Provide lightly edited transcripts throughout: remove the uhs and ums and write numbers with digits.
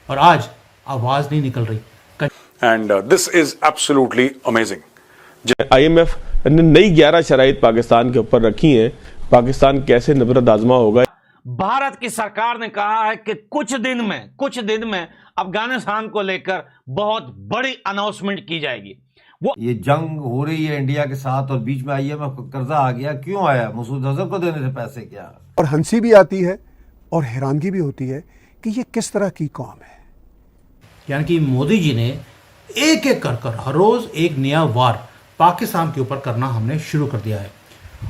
और आज आवाज नहीं निकल रही। And this is absolutely amazing. IMF ने नई 11 शराइत पाकिस्तान के ऊपर रखी हैं। पाकिस्तान कैसे नफरत आजमा होगा। भारत की सरकार ने कहा है कि कुछ दिन में अफगानिस्तान को लेकर बहुत बड़ी अनाउंसमेंट की जाएगी। वो ये जंग हो रही है इंडिया के साथ और बीच में IMF का कर्जा आ गया, क्यों आया? मसूद अजहर को देने से पैसे क्या? और हंसी भी आती है और हैरानगी भी होती है कि ये किस तरह की कौम है। यानी कि मोदी जी ने एक एक कर हर रोज एक नया वार पाकिस्तान के ऊपर करना हमने शुरू कर दिया है,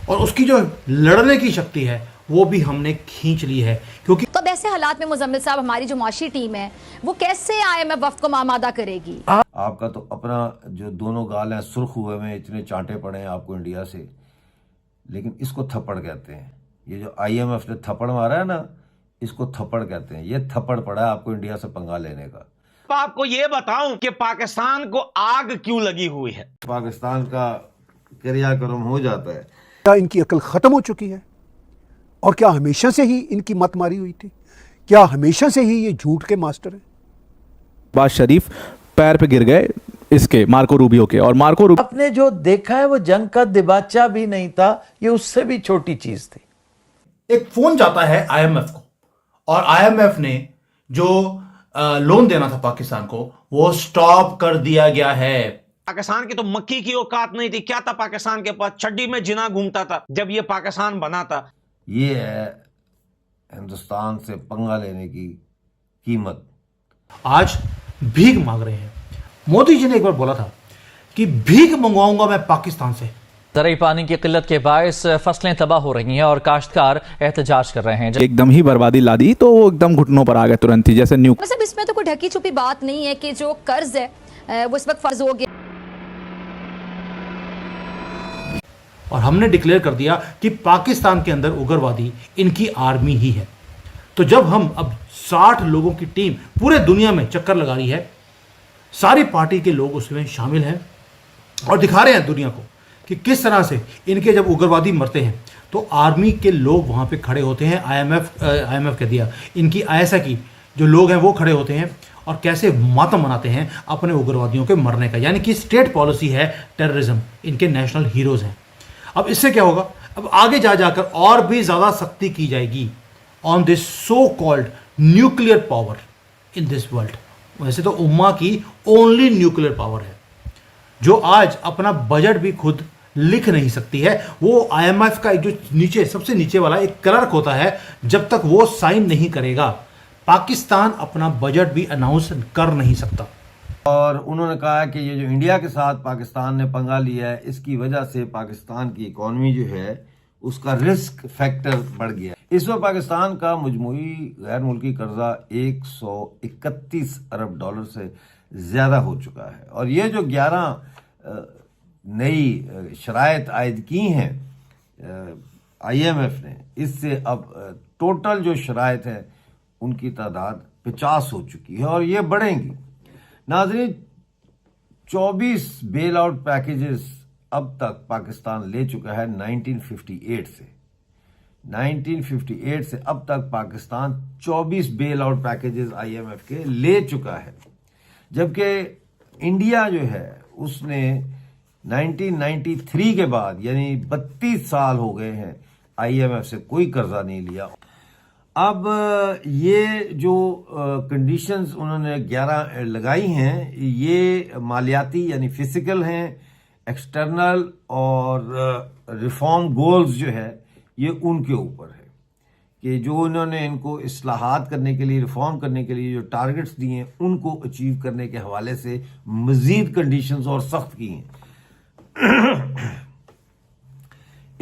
और उसकी जो लड़ने की शक्ति है वो भी हमने खींच ली है। क्योंकि तो अब ऐसे हालात में मुजम्मिल साहब, हमारी जो माशी टीम है वो कैसे IMF वफ्द को आमादा करेगी? आपका तो अपना जो दोनों गाल हैं सुर्ख हुए में, इतने चांटे पड़े हैं आपको इंडिया से, लेकिन इसको थप्पड़ कहते हैं। ये जो IMF ने थप्पड़ मारा है ना, इसको थप्पड़ कहते हैं। ये थप्पड़ पड़ा है आपको इंडिया से पंगा लेने का। तो आपको ये बताऊं कि पाकिस्तान को आग क्यों लगी हुई है। पाकिस्तान का क्रियाक्रम हो जाता है। क्या इनकी अकल खत्म हो चुकी है? और क्या हमेशा से ही इनकी मत मारी हुई थी? क्या हमेशा से ही ये झूठ के मास्टर हैं? बाज शरीफ पैर पे गिर गए इसके मार्को रूबियो के, और मार्को रूबियो आपने जो देखा है वो जंग का दिबाचा भी नहीं था, ये उससे भी छोटी चीज थी। एक फोन जाता है IMF को, और IMF ने जो लोन देना था पाकिस्तान को वो स्टॉप कर दिया गया है। पाकिस्तान की तो मक्खी की औकात नहीं थी। क्या था पाकिस्तान के पास? चड्डी में जिना घूमता था जब ये पाकिस्तान बना था। ये है हिंदुस्तान से पंगा लेने की कीमत। आज भीख मांग रहे हैं। मोदी जी ने एक बार बोला था कि भीख मंगवाऊंगा मैं पाकिस्तान से। ज़राई पानी की किल्लत के बायस फसलें तबाह हो रही हैं और काश्तकार एहतजाज कर रहे हैं। एकदम ही बर्बादी ला दी, तो वो एकदम घुटनों पर आ गए तुरंत ही, जैसे न्यू। मतलब इसमें तो कोई ढकी छुपी बात नहीं है कि जो कर्ज है वो इस वक्त फर्ज हो गया, और हमने डिक्लेयर कर दिया कि पाकिस्तान के अंदर उग्रवादी इनकी आर्मी ही है। तो जब हम अब 60 लोगों की टीम पूरे दुनिया में चक्कर लगा रही है, सारी पार्टी के लोग उसमें शामिल हैं और दिखा रहे हैं दुनिया को कि किस तरह से इनके जब उग्रवादी मरते हैं तो आर्मी के लोग वहाँ पे खड़े होते हैं। IMF कह दिया, इनकी ISI की जो लोग हैं वो खड़े होते हैं और कैसे मातम मनाते हैं अपने उग्रवादियों के मरने का। यानी कि स्टेट पॉलिसी है टेररिज्म, इनके नेशनल हीरोज़ हैं। अब इससे क्या होगा? अब आगे जाकर और भी ज़्यादा सख्ती की जाएगी on this so called nuclear power in this world. वैसे तो उम्मा की ओनली न्यूक्लियर पावर है जो आज अपना बजट भी खुद लिख नहीं सकती है। वो IMF का जो नीचे सबसे नीचे वाला एक क्लर्क होता है, जब तक वो साइन नहीं करेगा पाकिस्तान अपना बजट भी अनाउंस कर नहीं सकता। और उन्होंने कहा कि ये जो इंडिया के साथ पाकिस्तान ने पंगा लिया है, इसकी वजह से पाकिस्तान की इकॉनमी जो है उसका रिस्क फैक्टर बढ़ गया। इस वक्त पाकिस्तान का मजमूई गैर मुल्की कर्जा 131 अरब डॉलर से ज़्यादा हो चुका है। और ये जो 11 नई शराइत आयद की हैं IMF ने, इससे अब टोटल जो शराइत हैं उनकी तादाद 50 हो चुकी है और ये बढ़ेंगी। नाज़रीन, 24 बेल आउट पैकेजेस अब तक पाकिस्तान ले चुका है 1958 से। 1958 से अब तक Pakistan 24 bail out packages IMF के ले चुका है, जबकि इंडिया जो है उसने 1993 के बाद यानी 32 साल हो गए हैं IMF से कोई कर्जा नहीं लिया। अब ये जो कंडीशंस उन्होंने 11 लगाई हैं, ये मालियाती यानी फिजिकल हैं, एक्सटर्नल और रिफॉर्म गोल्स जो है ये उनके ऊपर है कि जो उन्होंने इनको इस्लाहात करने के लिए, रिफॉर्म करने के लिए जो टारगेट्स दिए हैं उनको अचीव करने के हवाले से मजीद कंडीशंस और सख्त की हैं।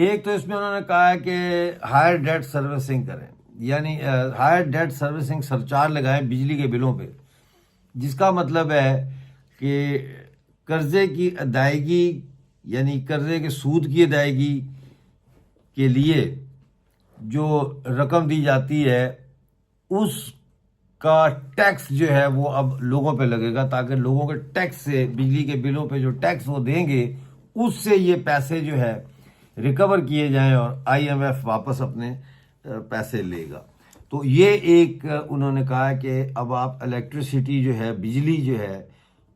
एक तो इसमें उन्होंने कहा है कि हायर डेट सर्विसिंग करें, यानी हायर डेट सर्विसिंग सरचार्ज लगाएं बिजली के बिलों पे, जिसका मतलब है कि कर्जे की अदायगी यानी कर्जे के सूद की अदायगी के लिए जो रकम दी जाती है उसका टैक्स जो है वो अब लोगों पे लगेगा, ताकि लोगों के टैक्स से, बिजली के बिलों पे जो टैक्स वो देंगे उससे ये पैसे जो है रिकवर किए जाएं और IMF वापस अपने पैसे लेगा। तो ये एक उन्होंने कहा है कि अब आप इलेक्ट्रिसिटी जो है, बिजली जो है,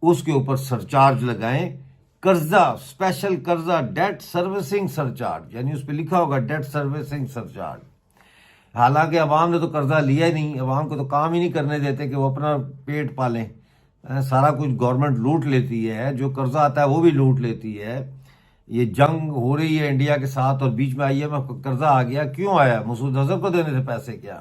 उसके ऊपर सरचार्ज लगाएं, कर्जा, स्पेशल कर्जा, डेट सर्विसिंग सरचार्ज, यानी उस पर लिखा होगा डेट सर्विसिंग सरचार्ज। हालांकि अवाम ने तो कर्जा लिया ही नहीं, अवाम को तो काम ही नहीं करने देते कि वो अपना पेट पालें। सारा कुछ गवर्नमेंट लूट लेती है, जो कर्जा आता है वो भी लूट लेती है। ये जंग हो रही है इंडिया के साथ और बीच में IMF का कर्जा आ गया, क्यों आया? मसूद अजहर को देने थे पैसे क्या?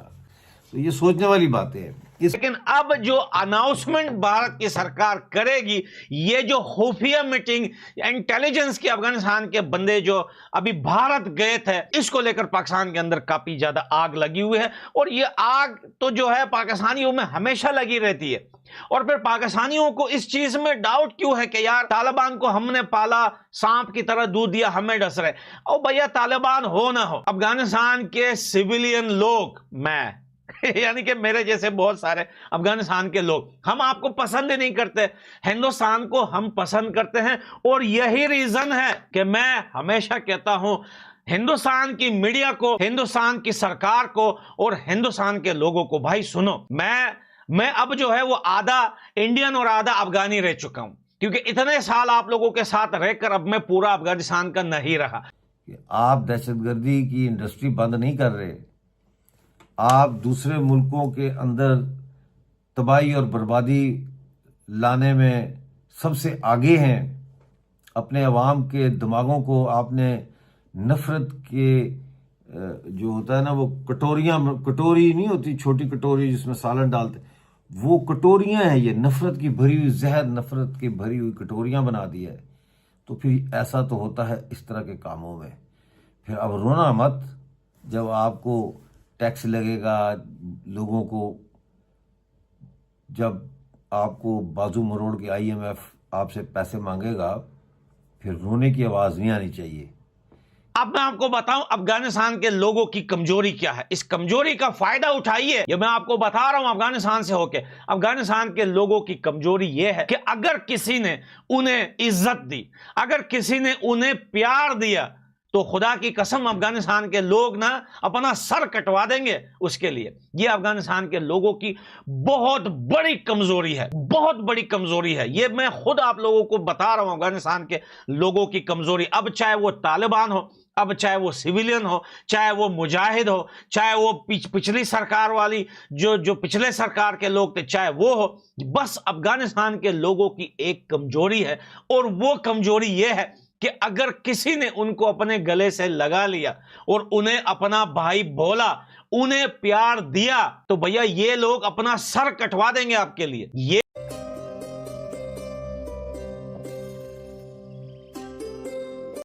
तो ये सोचने वाली बातें हैं। लेकिन अब जो अनाउंसमेंट भारत की सरकार करेगी, ये जो खुफिया मीटिंग, इंटेलिजेंस की अफगानिस्तान के बंदे जो अभी भारत गए थे, इसको लेकर पाकिस्तान के अंदर काफी ज्यादा आग लगी हुई है। और ये आग तो जो है पाकिस्तानियों में हमेशा लगी रहती है। और फिर पाकिस्तानियों को इस चीज में डाउट क्यों है कि यार तालिबान को हमने पाला, सांप की तरह दूध दिया, हमें डस रहे। और भैया तालिबान हो ना हो, अफगानिस्तान के सिविलियन लोग, मैं यानी कि मेरे जैसे बहुत सारे अफगानिस्तान के लोग, हम आपको पसंद ही नहीं करते, हिंदुस्तान को हम पसंद करते हैं। और यही रीजन है कि मैं हमेशा कहता हूं हिंदुस्तान की मीडिया को, हिंदुस्तान की सरकार को और हिंदुस्तान के लोगों को, भाई सुनो, मैं अब जो है वो आधा इंडियन और आधा अफगानी रह चुका हूं, क्योंकि इतने साल आप लोगों के साथ रहकर अब मैं पूरा अफगानिस्तान का नहीं रहा। आप दहशतगर्दी की इंडस्ट्री बंद नहीं कर रहे, आप दूसरे मुल्कों के अंदर तबाही और बर्बादी लाने में सबसे आगे हैं। अपने अवाम के दिमागों को आपने नफरत के जो होता है ना, वो कटोरी नहीं होती, छोटी कटोरी जिसमें सालन डालते, वो कटोरियां हैं, ये नफरत की भरी हुई, जहर नफरत की भरी हुई कटोरियां बना दी है। तो फिर ऐसा तो होता है इस तरह के कामों में। फिर अब रोना मत, जब आपको टैक्स लगेगा लोगों को, जब आपको बाजू मरोड़ के IMF आपसे पैसे मांगेगा, फिर रोने की आवाज नहीं आनी चाहिए। अब मैं आपको बताऊं अफगानिस्तान के लोगों की कमजोरी क्या है, इस कमजोरी का फायदा उठाइए। ये मैं आपको बता रहा हूं अफगानिस्तान से होके, अफगानिस्तान के लोगों की कमजोरी ये है कि अगर किसी ने उन्हें इज्जत दी, अगर किसी ने उन्हें प्यार दिया, तो खुदा की कसम अफगानिस्तान के लोग ना अपना सर कटवा देंगे उसके लिए। ये अफगानिस्तान के लोगों की बहुत बड़ी कमजोरी है, बहुत बड़ी कमजोरी है। ये मैं खुद आप लोगों को बता रहा हूं, अफगानिस्तान के लोगों की कमजोरी। अब चाहे वो तालिबान हो, अब चाहे वो सिविलियन हो, चाहे वो मुजाहिद हो, चाहे वो पिछली सरकार वाली जो पिछले सरकार के लोग थे, चाहे वो हो, बस अफगानिस्तान के लोगों की एक कमजोरी है। और वो कमजोरी ये है कि अगर किसी ने उनको अपने गले से लगा लिया और उन्हें अपना भाई बोला, उन्हें प्यार दिया, तो भैया ये लोग अपना सर कटवा देंगे आपके लिए। ये